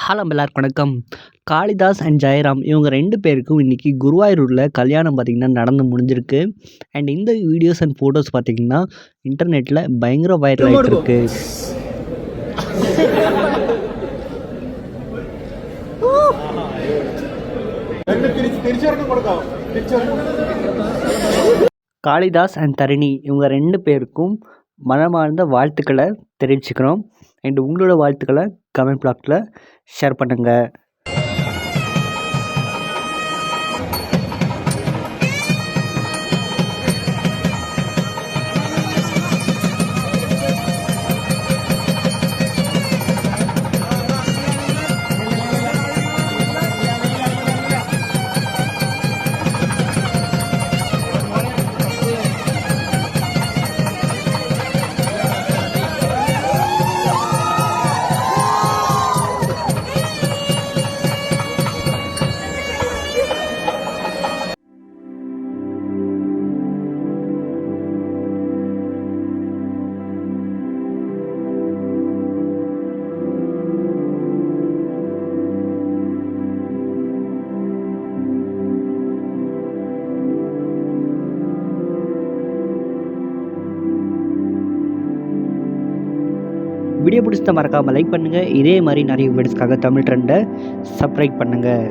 Hello எல்லாருக்கும் வணக்கம். Kalidas and Jayaram இவங்க 2 பேருக்கும் இன்னைக்கு குருவாயூர்ல கல்யாணம் பார்த்தீங்கன்னா நடந்து முடிஞ்சிருக்கு. அண்ட் இந்த வீடியோஸ் அண்ட் ஃபோட்டோஸ் பார்த்தீங்கன்னா இன்டர்நெட்ல பயங்கர வைரல் ஆயிட்டு இருக்கு. காளிதாஸ் அண்ட் தரணி இவங்க 2 பேருக்கும் மனமார்ந்த வாழ்த்துக்களை தெரிவிச்சுக்கிறோம். அண்ட் உங்களோட வாழ்த்துக்களை கமெண்ட் பாக்ஸில் ஷேர் பண்ணுங்கள். வீடியோ பிடிச்சத மறக்காமல் லைக் பண்ணுங்கள். இதே மாதிரி நிறைய வீடியோஸ்க்காக தமிழ் ட்ரெண்டை சப்ஸ்கிரைப் பண்ணுங்கள்.